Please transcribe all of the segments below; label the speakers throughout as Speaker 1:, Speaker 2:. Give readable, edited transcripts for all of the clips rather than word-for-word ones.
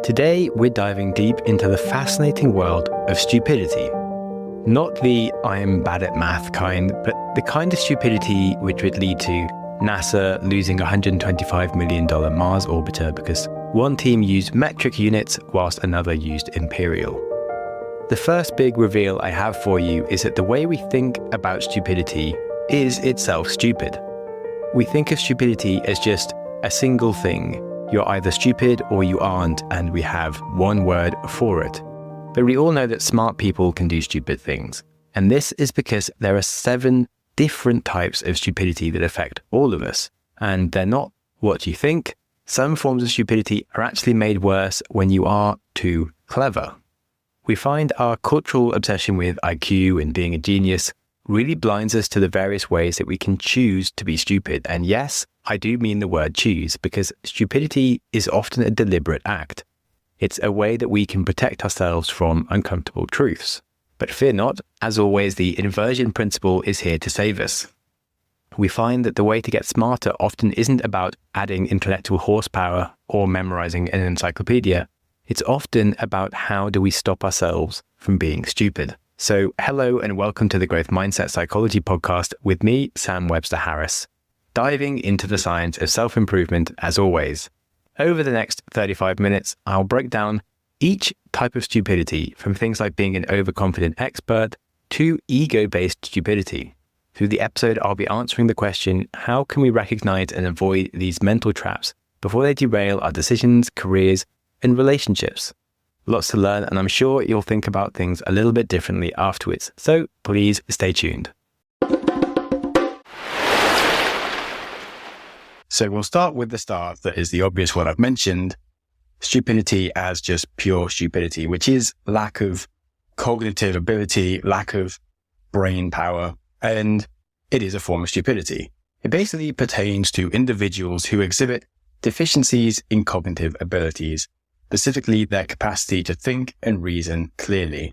Speaker 1: Today, we're diving deep into the fascinating world of stupidity. Not the I am bad at math kind, but the kind of stupidity which would lead to NASA losing $125 million Mars orbiter because one team used metric units whilst another used imperial. The first big reveal I have for you is that the way we think about stupidity is itself stupid. We think of stupidity as just a single thing. You're either stupid or you aren't, and we have one word for it. But we all know that smart people can do stupid things. And this is because there are 7 different types of stupidity that affect all of us. And they're not what you think. Some forms of stupidity are actually made worse when you are too clever. We find our cultural obsession with IQ and being a genius really blinds us to the various ways that we can choose to be stupid. And yes, I do mean the word choose, because stupidity is often a deliberate act. It's a way that we can protect ourselves from uncomfortable truths. But fear not, as always, the inversion principle is here to save us. We find that the way to get smarter often isn't about adding intellectual horsepower or memorizing an encyclopedia. It's often about how do we stop ourselves from being stupid. So hello and welcome to the Growth Mindset Psychology podcast with me, Sam Webster Harris, diving into the science of self-improvement as always. Over the next 35 minutes, I'll break down each type of stupidity, from things like being an overconfident expert to ego-based stupidity. Through the episode, I'll be answering the question, how can we recognize and avoid these mental traps before they derail our decisions, careers, and relationships? Lots to learn, and I'm sure you'll think about things a little bit differently afterwards. So please stay tuned. So we'll start with the start, that is the obvious one I've mentioned. Stupidity as just pure stupidity, which is lack of cognitive ability, lack of brain power, and it is a form of stupidity. It basically pertains to individuals who exhibit deficiencies in cognitive abilities, specifically their capacity to think and reason clearly.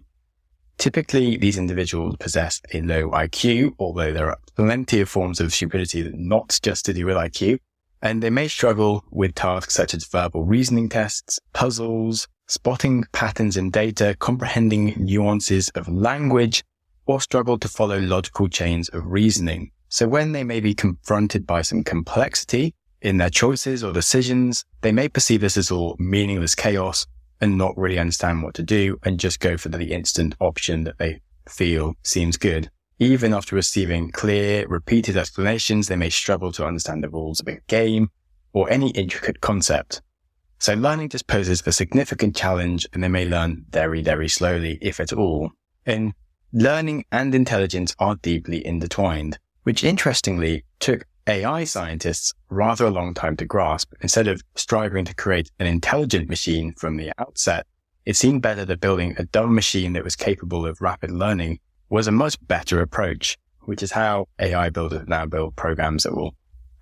Speaker 1: Typically, these individuals possess a low IQ, although there are plenty of forms of stupidity that are not just to do with IQ, and they may struggle with tasks such as verbal reasoning tests, puzzles, spotting patterns in data, comprehending nuances of language, or struggle to follow logical chains of reasoning. So when they may be confronted by some complexity in their choices or decisions, they may perceive this as all meaningless chaos and not really understand what to do and just go for the instant option that they feel seems good. Even after receiving clear, repeated explanations, they may struggle to understand the rules of a game or any intricate concept. So learning just poses a significant challenge, and they may learn very, very slowly, if at all. And learning and intelligence are deeply intertwined, which interestingly took AI scientists rather a long time to grasp. Instead of striving to create an intelligent machine from the outset, it seemed better that building a dumb machine that was capable of rapid learning was a much better approach, which is how AI builders now build programs that will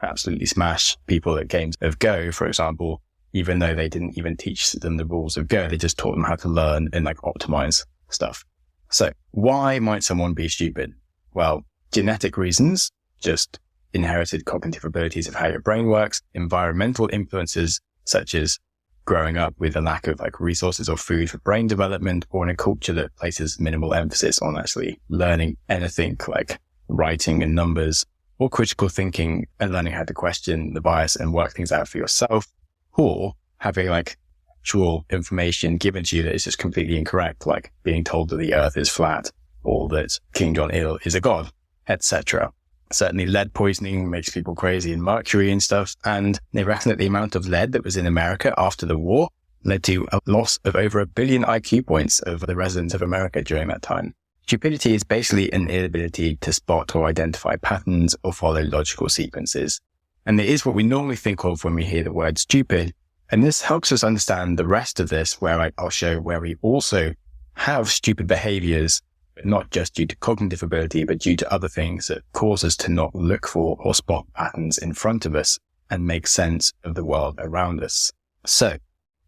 Speaker 1: absolutely smash people at games of Go, for example, even though they didn't even teach them the rules of Go. They just taught them how to learn and optimize stuff. So why might someone be stupid? Well, genetic reasons, just inherited cognitive abilities of how your brain works, environmental influences such as growing up with a lack of resources or food for brain development, or in a culture that places minimal emphasis on actually learning anything like writing and numbers or critical thinking and learning how to question the bias and work things out for yourself, or having actual information given to you that is just completely incorrect, like being told that the earth is flat or that King John Il is a god, etc. Certainly lead poisoning makes people crazy, and mercury and stuff. And they reckon that the amount of lead that was in America after the war led to a loss of over 1 billion IQ points of the residents of America during that time. Stupidity is basically an inability to spot or identify patterns or follow logical sequences. And it is what we normally think of when we hear the word stupid. And this helps us understand the rest of this, where I'll show where we also have stupid behaviors, but not just due to cognitive ability, but due to other things that cause us to not look for or spot patterns in front of us and make sense of the world around us. So,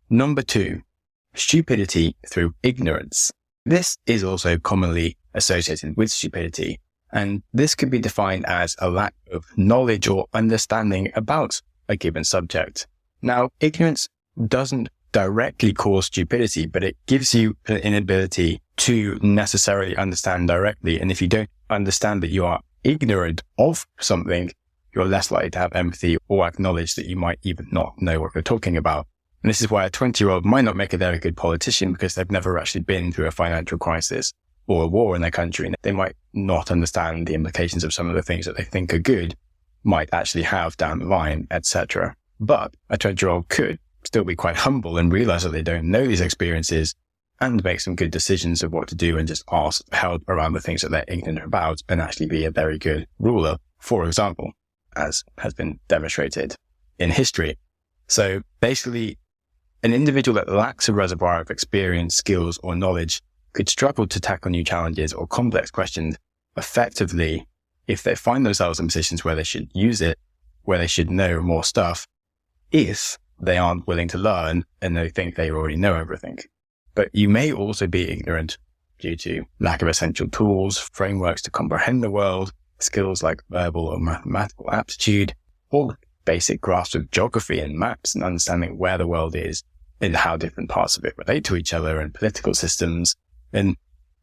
Speaker 1: number 2, stupidity through ignorance. This is also commonly associated with stupidity, and this could be defined as a lack of knowledge or understanding about a given subject. Now, ignorance doesn't directly cause stupidity, but it gives you an inability to necessarily understand directly. And if you don't understand that you are ignorant of something, you're less likely to have empathy or acknowledge that you might even not know what you're talking about. And this is why a 20-year-old might not make a very good politician, because they've never actually been through a financial crisis or a war in their country. And they might not understand the implications of some of the things that they think are good might actually have down the line, etc. But a 20-year-old could still be quite humble and realize that they don't know these experiences and make some good decisions of what to do and just ask help around the things that they're ignorant about and actually be a very good ruler, for example, as has been demonstrated in history. So basically, an individual that lacks a reservoir of experience, skills, or knowledge could struggle to tackle new challenges or complex questions effectively if they find themselves in positions where they should use it, where they should know more stuff, if they aren't willing to learn and they think they already know everything. But you may also be ignorant due to lack of essential tools, frameworks to comprehend the world, skills like verbal or mathematical aptitude, or basic grasp of geography and maps and understanding where the world is and how different parts of it relate to each other and political systems, and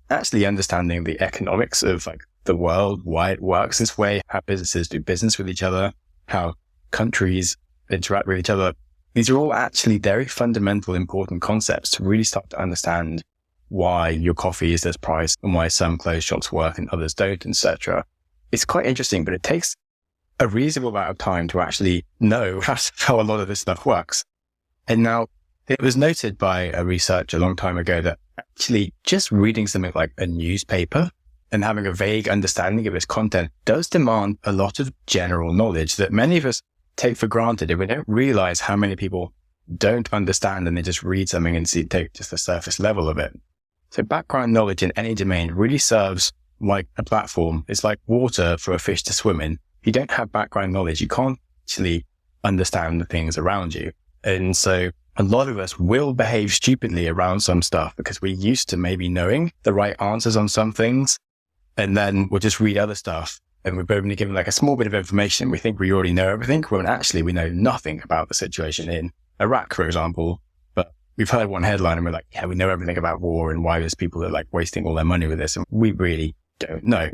Speaker 1: actually understanding the economics of like the world, why it works this way, how businesses do business with each other, how countries interact with each other. These are all actually very fundamental, important concepts to really start to understand why your coffee is this price and why some clothes shops work and others don't, etc. It's quite interesting, but it takes a reasonable amount of time to actually know how a lot of this stuff works. And now it was noted by a researcher a long time ago that actually just reading something like a newspaper and having a vague understanding of its content does demand a lot of general knowledge that many of us take for granted if we don't realize how many people don't understand and they just read something and take just the surface level of it. So background knowledge in any domain really serves like a platform. It's like water for a fish to swim in. If you don't have background knowledge, you can't actually understand the things around you. And so a lot of us will behave stupidly around some stuff because we're used to maybe knowing the right answers on some things. And then we'll just read other stuff and we're only given like a small bit of information. We think we already know everything when actually we know nothing about the situation in Iraq, for example. But we've heard one headline and we're like, yeah, we know everything about war and why there's people that are like wasting all their money with this. And we really don't know.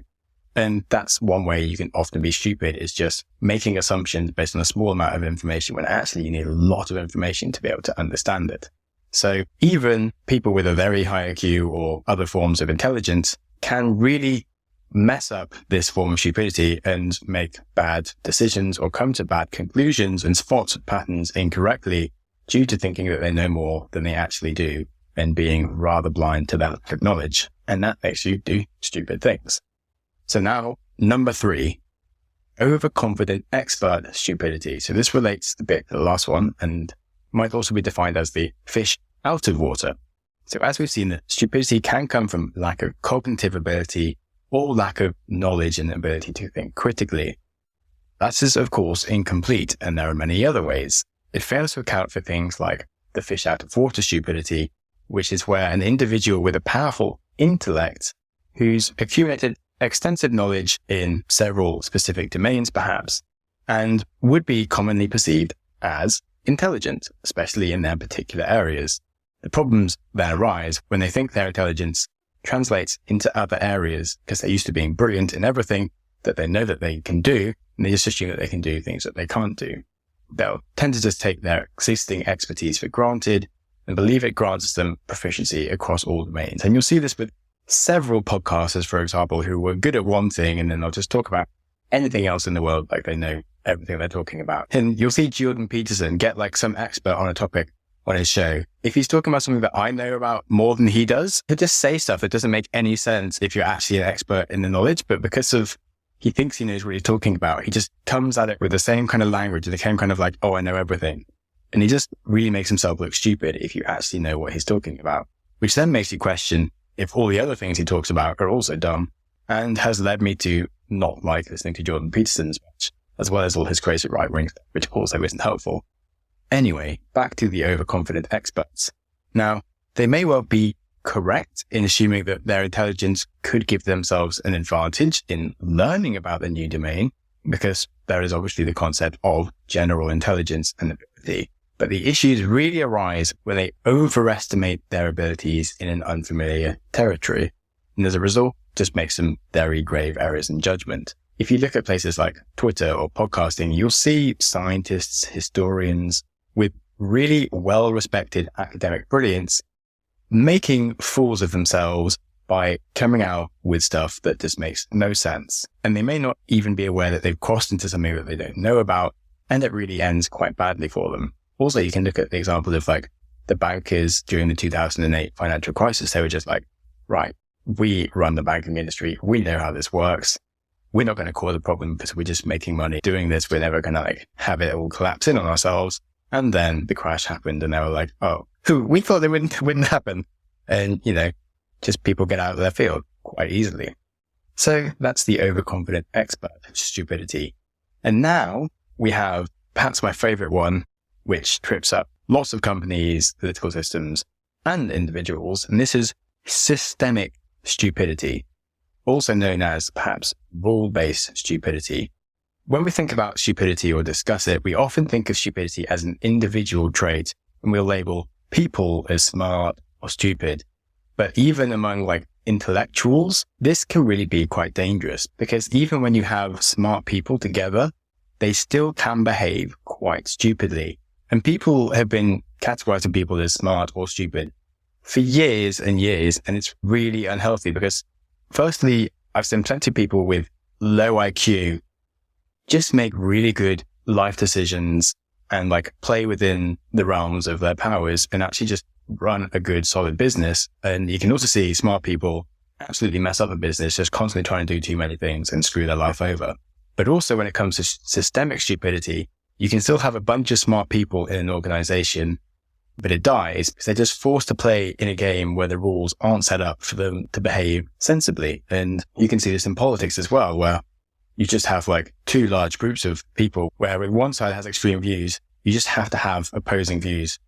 Speaker 1: And that's one way you can often be stupid, is just making assumptions based on a small amount of information when actually you need a lot of information to be able to understand it. So even people with a very high IQ or other forms of intelligence can really mess up this form of stupidity and make bad decisions or come to bad conclusions and spot patterns incorrectly due to thinking that they know more than they actually do and being rather blind to that knowledge. And that makes you do stupid things. So now, number 3, overconfident expert stupidity. So this relates a bit to the last one and might also be defined as the fish out of water. So as we've seen, that stupidity can come from lack of cognitive ability or lack of knowledge and ability to think critically. That is, of course, incomplete, and there are many other ways. It fails to account for things like the fish out of water stupidity, which is where an individual with a powerful intellect who's accumulated extensive knowledge in several specific domains, perhaps, and would be commonly perceived as intelligent, especially in their particular areas. The problems then arise when they think their intelligence translates into other areas because they're used to being brilliant in everything that they know that they can do, and they just assume that they can do things that they can't do. They'll tend to just take their existing expertise for granted and believe it grants them proficiency across all domains. And you'll see this with several podcasters, for example, who were good at one thing and then they'll just talk about anything else in the world like they know everything they're talking about. And you'll see Jordan Peterson get like some expert on a topic on his show. If he's talking about something that I know about more than he does, he'll just say stuff that doesn't make any sense if you're actually an expert in the knowledge. But because of he thinks he knows what he's talking about, he just comes at it with the same kind of language, the same kind of like, oh, I know everything. And he just really makes himself look stupid if you actually know what he's talking about, which then makes you question if all the other things he talks about are also dumb, and has led me to not like listening to Jordan Peterson as much, as well as all his crazy right wing stuff, which also isn't helpful. Anyway, back to the overconfident experts. Now, they may well be correct in assuming that their intelligence could give themselves an advantage in learning about the new domain, because there is obviously the concept of general intelligence and ability. But the issues really arise when they overestimate their abilities in an unfamiliar territory. And as a result, just makes some very grave errors in judgment. If you look at places like Twitter or podcasting, you'll see scientists, historians with really well-respected academic brilliance making fools of themselves by coming out with stuff that just makes no sense. And they may not even be aware that they've crossed into something that they don't know about, and it really ends quite badly for them. Also, you can look at the example of like the bankers during the 2008 financial crisis. They were just like, right, we run the banking industry. We know how this works. We're not going to cause a problem because we're just making money doing this. We're never going to like have it all collapse in on ourselves. And then the crash happened and they were like, oh, we thought it wouldn't happen. And, just people get out of their field quite easily. So that's the overconfident expert stupidity. And now we have perhaps my favorite one, which trips up lots of companies, political systems, and individuals. And this is systemic stupidity, also known as perhaps rule-based stupidity. When we think about stupidity or discuss it, we often think of stupidity as an individual trait, and we'll label people as smart or stupid. But even among like intellectuals, this can really be quite dangerous because even when you have smart people together, they still can behave quite stupidly. And people have been categorizing people as smart or stupid for years and years. And it's really unhealthy because firstly, I've seen plenty of people with low IQ just make really good life decisions and like play within the realms of their powers and actually just run a good solid business. And you can also see smart people absolutely mess up a business, just constantly trying to do too many things and screw their life over. But also when it comes to systemic stupidity, you can still have a bunch of smart people in an organization, but it dies because they're just forced to play in a game where the rules aren't set up for them to behave sensibly. And you can see this in politics as well, where you just have like two large groups of people where when one side has extreme views, you just have to have opposing views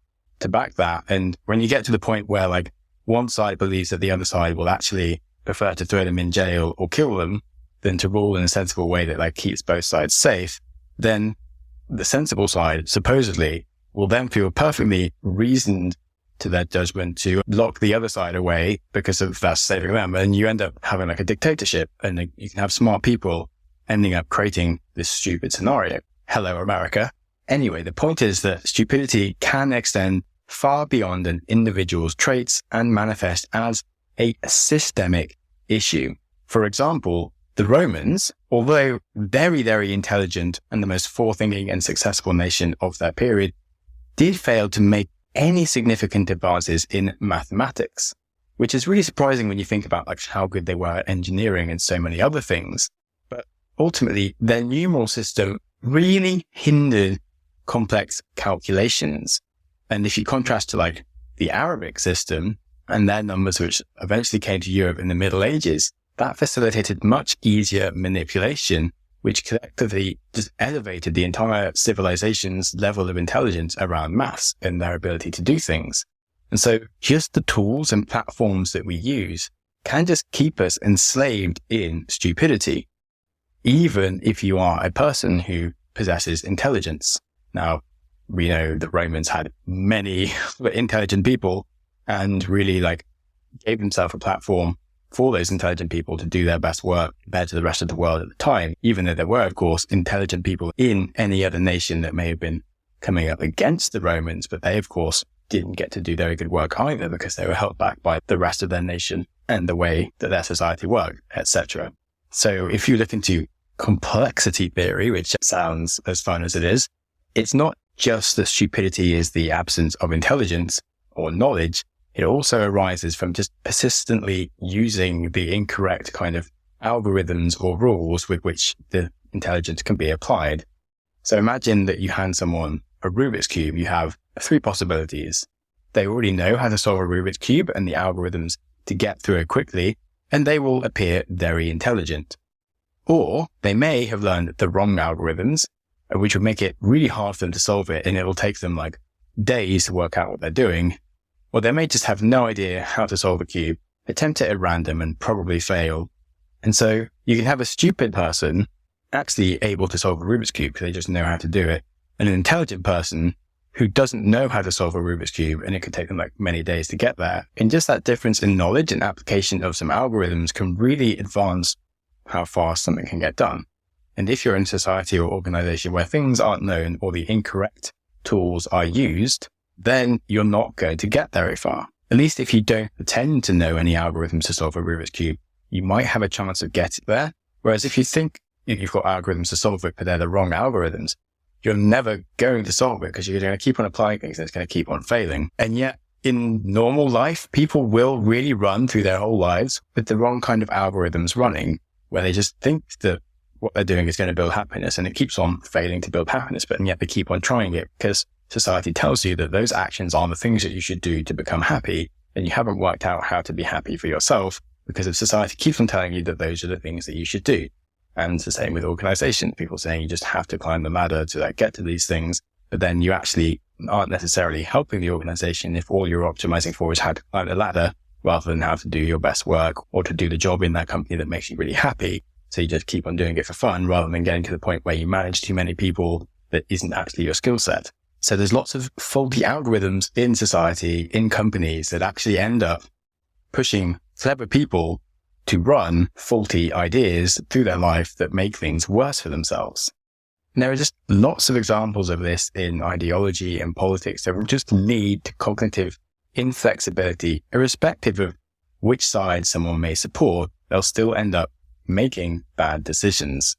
Speaker 1: to back that. And when you get to the point where like one side believes that the other side will actually prefer to throw them in jail or kill them than to rule in a sensible way that like keeps both sides safe, then the sensible side supposedly will then feel perfectly reasoned to their judgment to lock the other side away because of that's saving them. And you end up having like a dictatorship and you can have smart people ending up creating this stupid scenario. Hello, America. Anyway, the point is that stupidity can extend far beyond an individual's traits and manifest as a systemic issue. For example, the Romans, although very, very intelligent and the most forward-thinking and successful nation of their period, did fail to make any significant advances in mathematics, which is really surprising when you think about like how good they were at engineering and so many other things. But ultimately, their numeral system really hindered complex calculations. And if you contrast to like the Arabic system and their numbers, which eventually came to Europe in the Middle Ages, that facilitated much easier manipulation, which collectively just elevated the entire civilization's level of intelligence around maths and their ability to do things. And so just the tools and platforms that we use can just keep us enslaved in stupidity, even if you are a person who possesses intelligence. Now, we know the Romans had many intelligent people and really like gave themselves a platform for those intelligent people to do their best work compared to the rest of the world at the time, even though there were, of course, intelligent people in any other nation that may have been coming up against the Romans, but they, of course, didn't get to do very good work either because they were held back by the rest of their nation and the way that their society worked, etc. So if you look into complexity theory, which sounds as fun as it is, it's not just that stupidity is the absence of intelligence or knowledge. It also arises from just persistently using the incorrect kind of algorithms or rules with which the intelligence can be applied. So imagine that you hand someone a Rubik's Cube. You have three possibilities. They already know how to solve a Rubik's Cube and the algorithms to get through it quickly, and they will appear very intelligent. Or they may have learned the wrong algorithms, which would make it really hard for them to solve it, and it will take them like days to work out what they're doing. Or they may just have no idea how to solve a cube, attempt it at random and probably fail. And so you can have a stupid person actually able to solve a Rubik's Cube because they just know how to do it, and an intelligent person who doesn't know how to solve a Rubik's Cube, and it could take them like many days to get there. And just that difference in knowledge and application of some algorithms can really advance how fast something can get done. And if you're in a society or organization where things aren't known or the incorrect tools are used, then you're not going to get very far. At least if you don't pretend to know any algorithms to solve a Rubik's Cube, you might have a chance of getting there. Whereas if you think you've got algorithms to solve it, but they're the wrong algorithms, you're never going to solve it because you're going to keep on applying things and it's going to keep on failing. And yet in normal life, people will really run through their whole lives with the wrong kind of algorithms running, where they just think that what they're doing is going to build happiness, and it keeps on failing to build happiness, but yet they keep on trying it because society tells you that those actions are the things that you should do to become happy, and you haven't worked out how to be happy for yourself because if society keeps on telling you that those are the things that you should do. And it's the same with organizations, people saying you just have to climb the ladder to get to these things, but then you actually aren't necessarily helping the organization if all you're optimizing for is how to climb the ladder rather than how to do your best work or to do the job in that company that makes you really happy. So you just keep on doing it for fun rather than getting to the point where you manage too many people that isn't actually your skill set. So there's lots of faulty algorithms in society, in companies that actually end up pushing clever people to run faulty ideas through their life that make things worse for themselves. And there are just lots of examples of this in ideology and politics that will just lead to cognitive inflexibility, irrespective of which side someone may support, they'll still end up making bad decisions.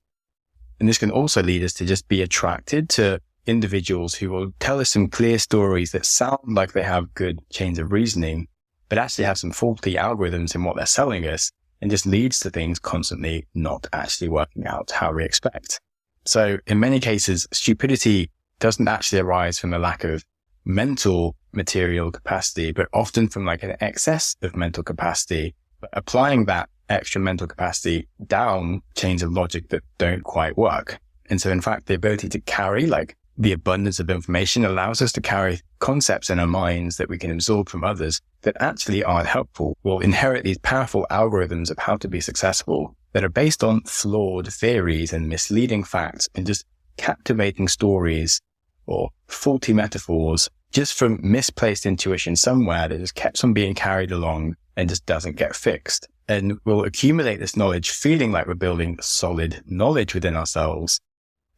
Speaker 1: And this can also lead us to just be attracted to individuals who will tell us some clear stories that sound like they have good chains of reasoning, but actually have some faulty algorithms in what they're selling us, and just leads to things constantly not actually working out how we expect. So in many cases, stupidity doesn't actually arise from a lack of mental material capacity, but often from an excess of mental capacity, but applying that extra mental capacity down chains of logic that don't quite work. And so in fact, the ability to carry the abundance of information allows us to carry concepts in our minds that we can absorb from others that actually aren't helpful. We'll inherit these powerful algorithms of how to be successful that are based on flawed theories and misleading facts and just captivating stories or faulty metaphors just from misplaced intuition somewhere that just keeps on being carried along and just doesn't get fixed. And we'll accumulate this knowledge feeling like we're building solid knowledge within ourselves,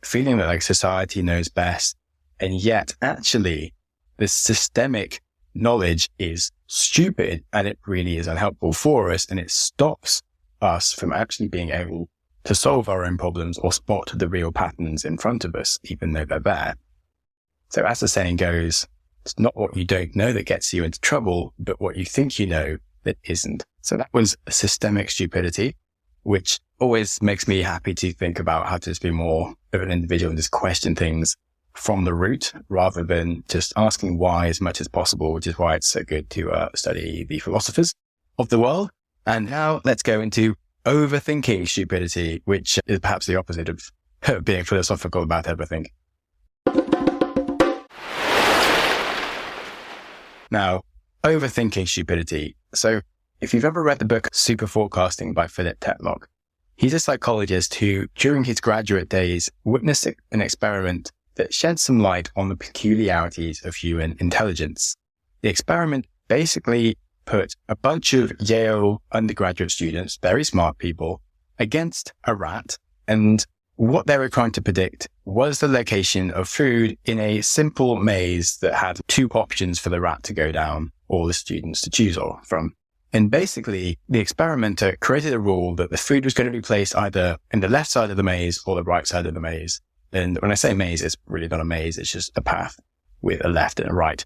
Speaker 1: feeling that society knows best. And yet actually this systemic knowledge is stupid and it really is unhelpful for us. And it stops us from actually being able to solve our own problems or spot the real patterns in front of us, even though they're there. So as the saying goes, it's not what you don't know that gets you into trouble, but what you think you know that isn't. So that was systemic stupidity, which always makes me happy to think about how to just be more of an individual and just question things from the root rather than just asking why as much as possible, which is why it's so good to study the philosophers of the world. And now let's go into overthinking stupidity, which is perhaps the opposite of being philosophical about everything. Now, overthinking stupidity. So if you've ever read the book Super Forecasting by Philip Tetlock, he's a psychologist who, during his graduate days, witnessed an experiment that shed some light on the peculiarities of human intelligence. The experiment basically put a bunch of Yale undergraduate students, very smart people, against a rat, and what they were trying to predict was the location of food in a simple maze that had two options for the rat to go down or the students to choose from. And basically, the experimenter created a rule that the food was going to be placed either in the left side of the maze or the right side of the maze. And when I say maze, it's really not a maze. It's just a path with a left and a right.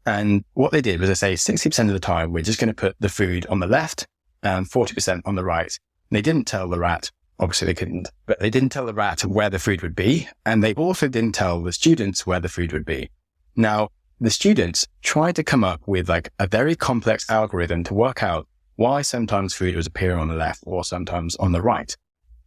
Speaker 1: And what they did was they say 60% of the time, we're just going to put the food on the left and 40% on the right. And they didn't tell the rat, obviously they couldn't, but they didn't tell the rat where the food would be. And they also didn't tell the students where the food would be. Now, the students tried to come up with a very complex algorithm to work out why sometimes food was appearing on the left or sometimes on the right.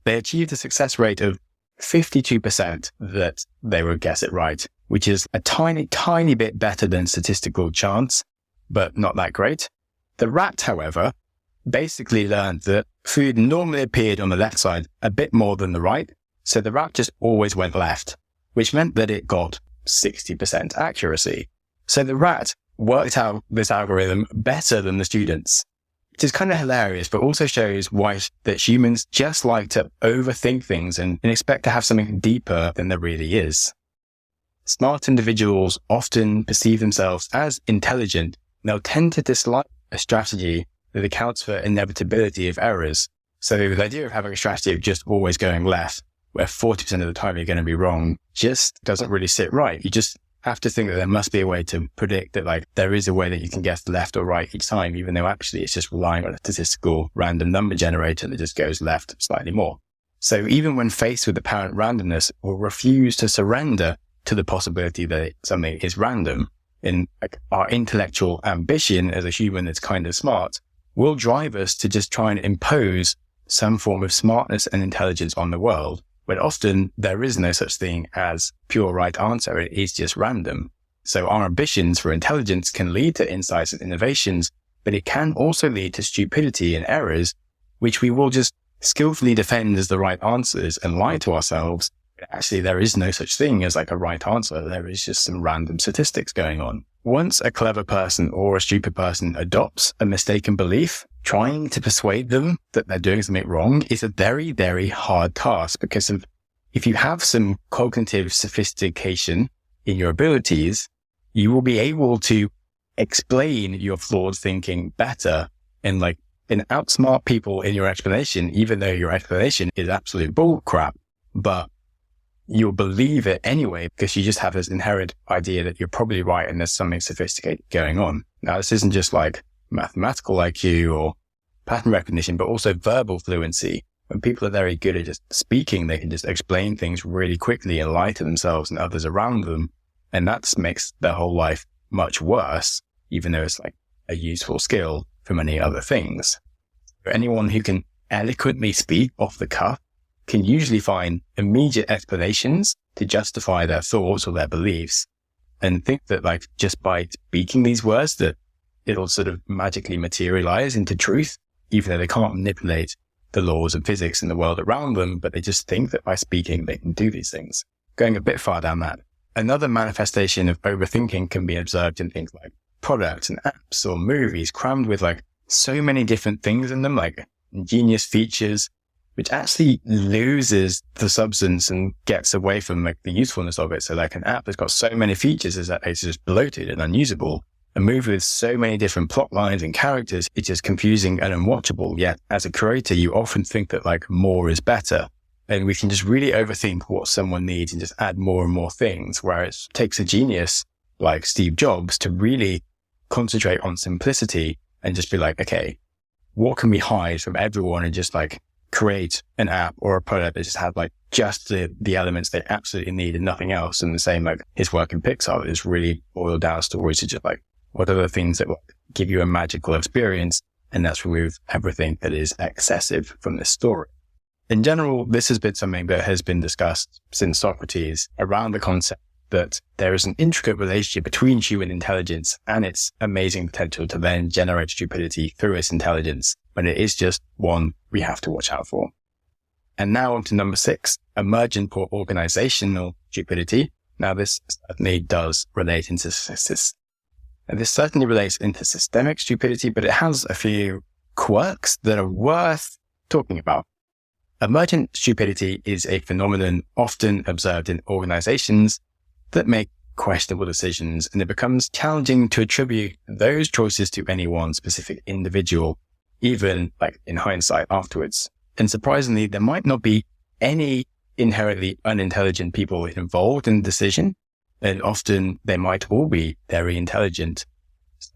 Speaker 1: They achieved a success rate of 52% that they would guess it right, which is a tiny, tiny bit better than statistical chance, but not that great. The rat, however, basically learned that food normally appeared on the left side a bit more than the right. So the rat just always went left, which meant that it got 60% accuracy. So the rat worked out this algorithm better than the students, which is kind of hilarious, but also shows why that humans just like to overthink things and expect to have something deeper than there really is. Smart individuals often perceive themselves as intelligent. They'll tend to dislike a strategy that accounts for inevitability of errors. So the idea of having a strategy of just always going left, where 40% of the time you're going to be wrong, just doesn't really sit right. You just have to think that there must be a way to predict that, like, there is a way that you can guess left or right each time, even though actually it's just relying on a statistical random number generator that just goes left slightly more. So even when faced with apparent randomness, we'll refuse to surrender to the possibility that something is random. In like our intellectual ambition as a human that's kind of smart will drive us to just try and impose some form of smartness and intelligence on the world, when often there is no such thing as pure right answer. It is just random. So our ambitions for intelligence can lead to insights and innovations, but it can also lead to stupidity and errors, which we will just skillfully defend as the right answers and lie to ourselves. Actually, there is no such thing as like a right answer. There is just some random statistics going on. Once a clever person or a stupid person adopts a mistaken belief, trying to persuade them that they're doing something wrong is a very, very hard task, because if you have some cognitive sophistication in your abilities, you will be able to explain your flawed thinking better and outsmart people in your explanation, even though your explanation is absolute bull crap. But you'll believe it anyway, because you just have this inherent idea that you're probably right and there's something sophisticated going on. Now, this isn't just like mathematical IQ or pattern recognition, but also verbal fluency. When people are very good at just speaking, they can just explain things really quickly and lie to themselves and others around them. And that makes their whole life much worse, even though it's like a useful skill for many other things. Anyone who can eloquently speak off the cuff can usually find immediate explanations to justify their thoughts or their beliefs, and think that like just by speaking these words that it'll sort of magically materialize into truth, even though they can't manipulate the laws of physics in the world around them, but they just think that by speaking they can do these things. Going a bit far down that. Another manifestation of overthinking can be observed in things like products and apps or movies crammed with like so many different things in them, like ingenious features, which actually loses the substance and gets away from like the usefulness of it. So like an app that's got so many features is that it's just bloated and unusable. A movie with so many different plot lines and characters, it's just confusing and unwatchable. Yet as a creator, you often think that like more is better. And we can just really overthink what someone needs and just add more and more things, where it takes a genius like Steve Jobs to really concentrate on simplicity and just be like, okay, what can we hide from everyone, and just like create an app or a product that just has like just the elements they absolutely need and nothing else. And the same, like his work in Pixar is really boiled down stories to just like, what are the things that will give you a magical experience? And that's remove everything that is excessive from this story. In general, this has been something that has been discussed since Socrates around the concept that there is an intricate relationship between human intelligence and its amazing potential to then generate stupidity through its intelligence, but it is just one we have to watch out for. And now on to number 6, emergent or organizational stupidity. Now this certainly does relate into systemic stupidity, but it has a few quirks that are worth talking about. Emergent stupidity is a phenomenon often observed in organizations that make questionable decisions, and it becomes challenging to attribute those choices to any one specific individual, even like in hindsight afterwards. And surprisingly, there might not be any inherently unintelligent people involved in the decision, and often they might all be very intelligent.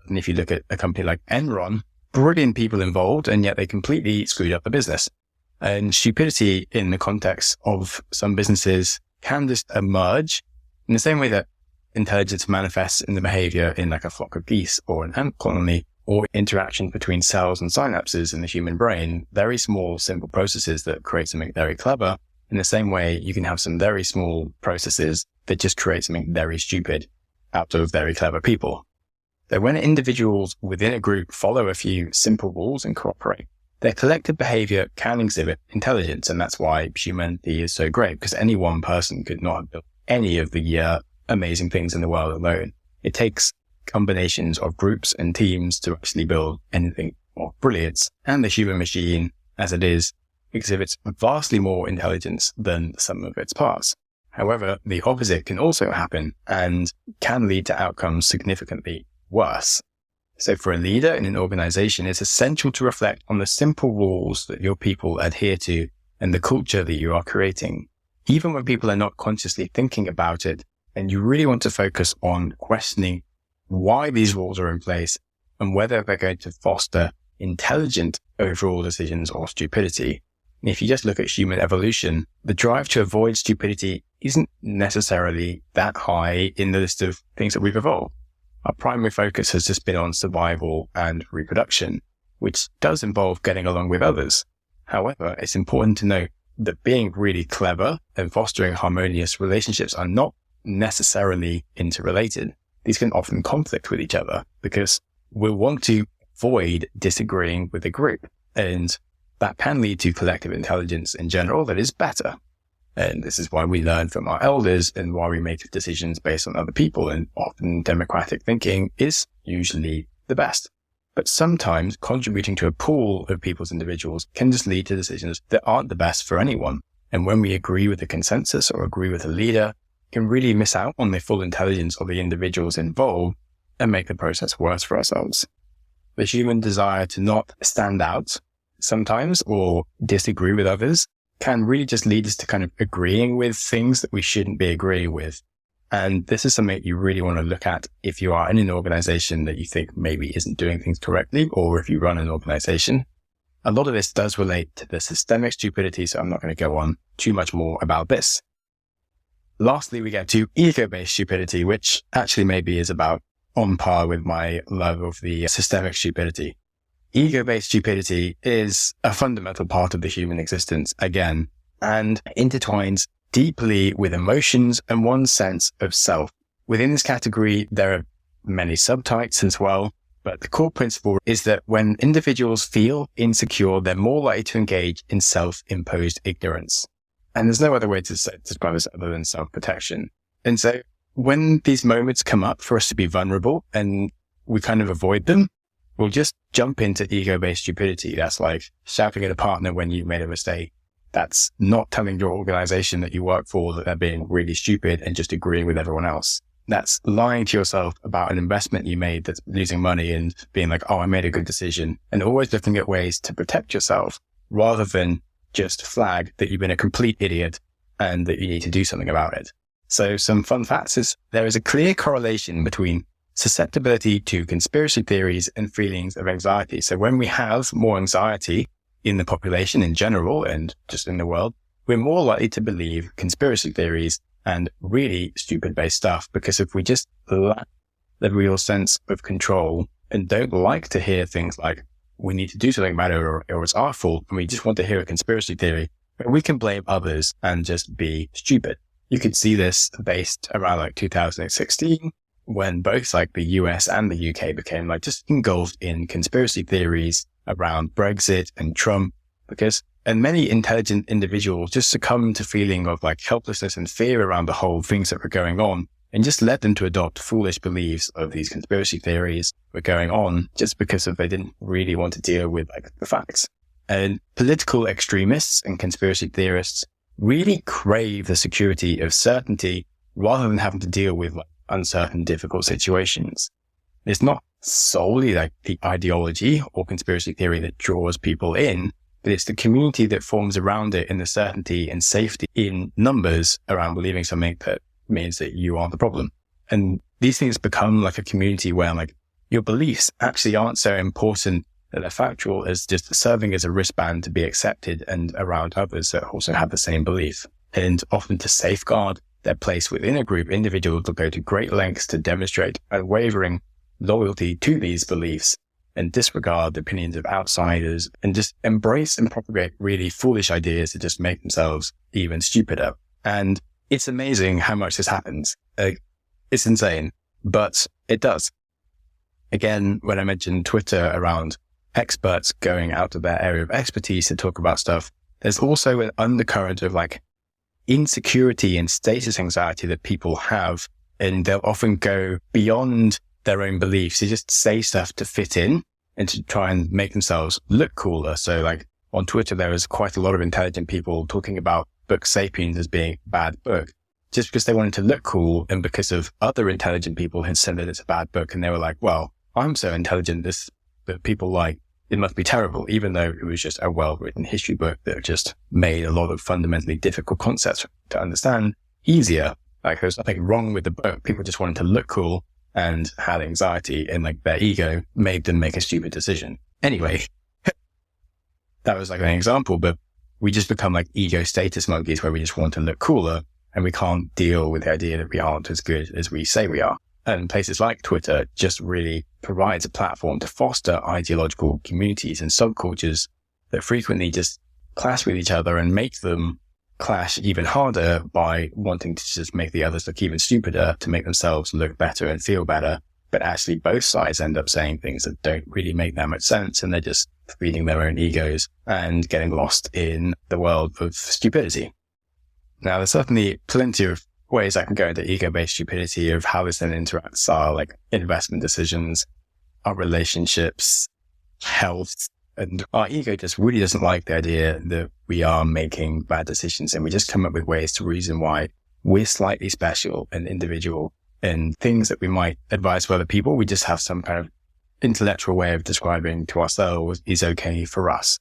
Speaker 1: And if you look at a company like Enron, brilliant people involved, and yet they completely screwed up the business. And stupidity in the context of some businesses can just emerge in the same way that intelligence manifests in the behavior in like a flock of geese or an ant colony, or interactions between cells and synapses in the human brain, very small, simple processes that create something very clever. In the same way, you can have some very small processes that just create something very stupid out of very clever people. So when individuals within a group follow a few simple rules and cooperate, their collective behavior can exhibit intelligence. And that's why humanity is so great, because any one person could not have built any of the amazing things in the world alone. It takes combinations of groups and teams to actually build anything of brilliance. And the human machine, as it is, exhibits vastly more intelligence than the sum of its parts. However, the opposite can also happen and can lead to outcomes significantly worse. So for a leader in an organization, it's essential to reflect on the simple rules that your people adhere to and the culture that you are creating. Even when people are not consciously thinking about it, and you really want to focus on questioning why these rules are in place and whether they're going to foster intelligent overall decisions or stupidity. And if you just look at human evolution, the drive to avoid stupidity isn't necessarily that high in the list of things that we've evolved. Our primary focus has just been on survival and reproduction, which does involve getting along with others. However, it's important to note that being really clever and fostering harmonious relationships are not necessarily interrelated. These can often conflict with each other because we'll want to avoid disagreeing with a group, and that can lead to collective intelligence in general that is better. And this is why we learn from our elders and why we make decisions based on other people, and often democratic thinking is usually the best. But sometimes contributing to a pool of people's individuals can just lead to decisions that aren't the best for anyone. And when we agree with the consensus or agree with a leader, can really miss out on the full intelligence of the individuals involved and make the process worse for ourselves. The human desire to not stand out sometimes or disagree with others can really just lead us to kind of agreeing with things that we shouldn't be agreeing with. And this is something you really want to look at if you are in an organization that you think maybe isn't doing things correctly, or if you run an organization. A lot of this does relate to the systemic stupidity, so I'm not going to go on too much more about this. Lastly, we get to ego-based stupidity, which actually maybe is about on par with my love of the systemic stupidity. Ego-based stupidity is a fundamental part of the human existence, again, and intertwines deeply with emotions and one's sense of self. Within this category, there are many subtypes as well, but the core principle is that when individuals feel insecure, they're more likely to engage in self-imposed ignorance. And there's no other way to describe this other than self-protection. And so when these moments come up for us to be vulnerable and we kind of avoid them, we'll just jump into ego-based stupidity. That's like shouting at a partner when you made a mistake. That's not telling your organization that you work for that they're being really stupid and just agreeing with everyone else. That's lying to yourself about an investment you made that's losing money and being like, oh, I made a good decision, and always looking at ways to protect yourself rather than just flag that you've been a complete idiot and that you need to do something about it. So some fun facts is there is a clear correlation between susceptibility to conspiracy theories and feelings of anxiety. So when we have more anxiety in the population in general and just in the world, we're more likely to believe conspiracy theories and really stupid-based stuff, because if we just lack the real sense of control and don't like to hear things like we need to do something about it or it's our fault, and we just want to hear a conspiracy theory, we can blame others and just be stupid. You could see this based around like 2016 when both like the US and the UK became like just engulfed in conspiracy theories around Brexit and Trump, and many intelligent individuals just succumbed to feeling of like helplessness and fear around the whole things that were going on, and just led them to adopt foolish beliefs of these conspiracy theories were going on just because they didn't really want to deal with like the facts. And political extremists and conspiracy theorists really crave the security of certainty rather than having to deal with like uncertain, difficult situations. It's not solely like the ideology or conspiracy theory that draws people in, but it's the community that forms around it and the certainty and safety in numbers around believing something that means that you are the problem. And these things become like a community where like your beliefs actually aren't so important that they're factual as just serving as a wristband to be accepted and around others that also have the same belief. And often to safeguard their place within a group, individuals will go to great lengths to demonstrate unwavering loyalty to these beliefs and disregard the opinions of outsiders and just embrace and propagate really foolish ideas to just make themselves even stupider. And it's amazing how much this happens. It's insane, but it does. Again, when I mentioned Twitter around experts going out of their area of expertise to talk about stuff, there's also an undercurrent of like insecurity and status anxiety that people have and they'll often go beyond their own beliefs. They just say stuff to fit in and to try and make themselves look cooler. So like on Twitter, there was quite a lot of intelligent people talking about book Sapiens as being a bad book, just because they wanted to look cool and because of other intelligent people had said that it's a bad book. And they were like, well, I'm so intelligent, this that people like, it must be terrible, even though it was just a well-written history book that just made a lot of fundamentally difficult concepts to understand easier. Like there was nothing wrong with the book. People just wanted to look cool and had anxiety, and like their ego made them make a stupid decision. Anyway, that was like an example, but we just become like ego status monkeys where we just want to look cooler and we can't deal with the idea that we aren't as good as we say we are. And places like Twitter just really provides a platform to foster ideological communities and subcultures that frequently just clash with each other and make them clash even harder by wanting to just make the others look even stupider to make themselves look better and feel better. But actually both sides end up saying things that don't really make that much sense, and they're just feeding their own egos and getting lost in the world of stupidity. Now, there's certainly plenty of ways I can go into ego-based stupidity of how this then interacts our like investment decisions, our relationships, health, and our ego just really doesn't like the idea that we are making bad decisions, and we just come up with ways to reason why we're slightly special and individual, and things that we might advise to other people, we just have some kind of intellectual way of describing to ourselves is okay for us.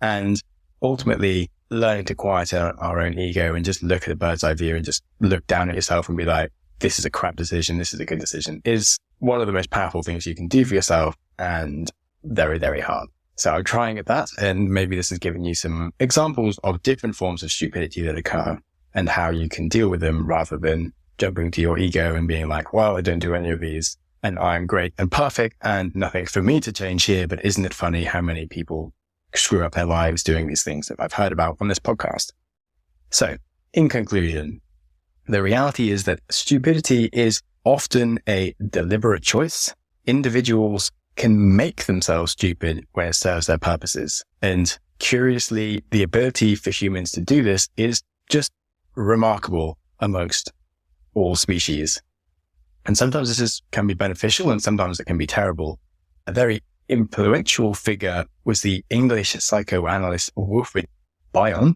Speaker 1: And ultimately, learning to quiet our own ego and just look at a bird's eye view and just look down at yourself and be like, this is a crap decision, this is a good decision, is one of the most powerful things you can do for yourself, and very, very hard. So I'm trying at that, and maybe this has given you some examples of different forms of stupidity that occur and how you can deal with them rather than jumping to your ego and being like, well, I don't do any of these and I'm great and perfect and nothing for me to change here. But isn't it funny how many people screw up their lives doing these things that I've heard about on this podcast? So in conclusion, the reality is that stupidity is often a deliberate choice. Individuals can make themselves stupid when it serves their purposes. And curiously, the ability for humans to do this is just remarkable amongst all species. And sometimes can be beneficial and sometimes it can be terrible. A very influential figure was the English psychoanalyst Wolfgang Bion,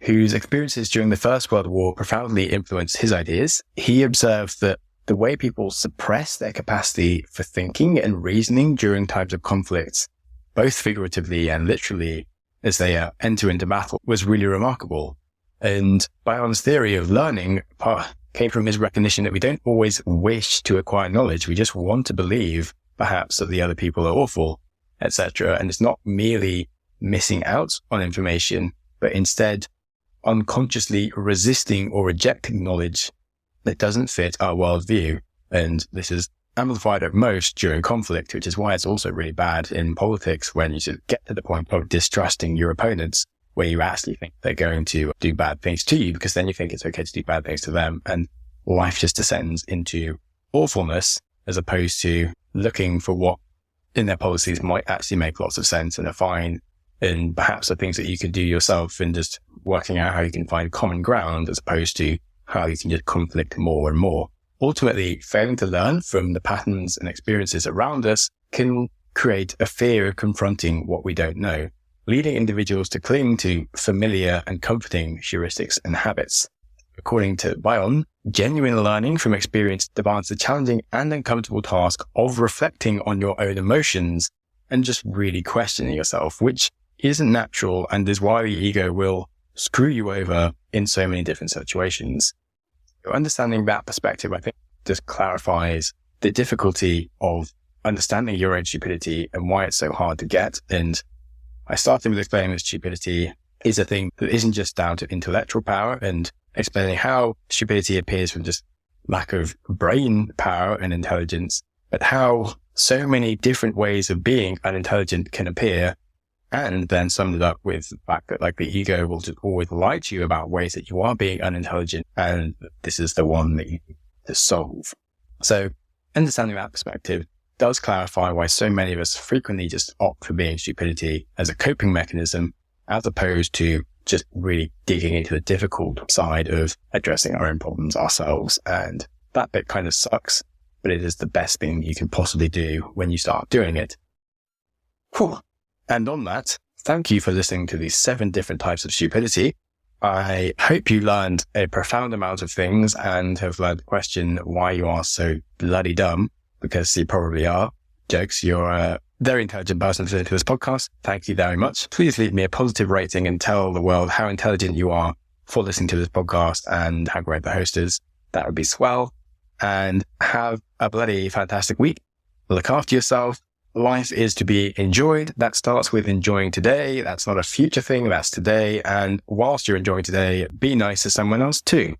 Speaker 1: whose experiences during the First World War profoundly influenced his ideas. He observed that the way people suppress their capacity for thinking and reasoning during times of conflicts, both figuratively and literally, as they enter into battle, was really remarkable. And Bion's theory of learning came from his recognition that we don't always wish to acquire knowledge. We just want to believe, perhaps, that the other people are awful, etc. And it's not merely missing out on information, but instead unconsciously resisting or rejecting knowledge that doesn't fit our worldview. And this is amplified at most during conflict, which is why it's also really bad in politics when you sort of get to the point of distrusting your opponents, where you actually think they're going to do bad things to you, because then you think it's okay to do bad things to them, and life just descends into awfulness, as opposed to looking for what in their policies might actually make lots of sense and are fine, and perhaps the things that you could do yourself, and just working out how you can find common ground as opposed to how you can just conflict more and more. Ultimately, failing to learn from the patterns and experiences around us can create a fear of confronting what we don't know, leading individuals to cling to familiar and comforting heuristics and habits. According to Bion, genuine learning from experience demands the challenging and uncomfortable task of reflecting on your own emotions and just really questioning yourself, which isn't natural and is why the ego will screw you over in so many different situations. Understanding that perspective, I think, just clarifies the difficulty of understanding your own stupidity and why it's so hard to get. And I started with explaining that stupidity is a thing that isn't just down to intellectual power, and explaining how stupidity appears from just lack of brain power and intelligence, but how so many different ways of being unintelligent can appear, and then summed it up with the fact that like the ego will just always lie to you about ways that you are being unintelligent, and this is the one that you need to solve. So understanding that perspective does clarify why so many of us frequently just opt for being stupidity as a coping mechanism, as opposed to just really digging into the difficult side of addressing our own problems ourselves. And that bit kind of sucks, but it is the best thing you can possibly do when you start doing it. Whew. And on that, thank you for listening to these 7 different types of stupidity. I hope you learned a profound amount of things and have learned the question why you are so bloody dumb, because you probably are. Jokes, you're a very intelligent person listening to this podcast. Thank you very much. Please leave me a positive rating and tell the world how intelligent you are for listening to this podcast and how great the host is. That would be swell. And have a bloody fantastic week. Look after yourself. Life is to be enjoyed. That starts with enjoying today. That's not a future thing. That's today. And whilst you're enjoying today, be nice to someone else too.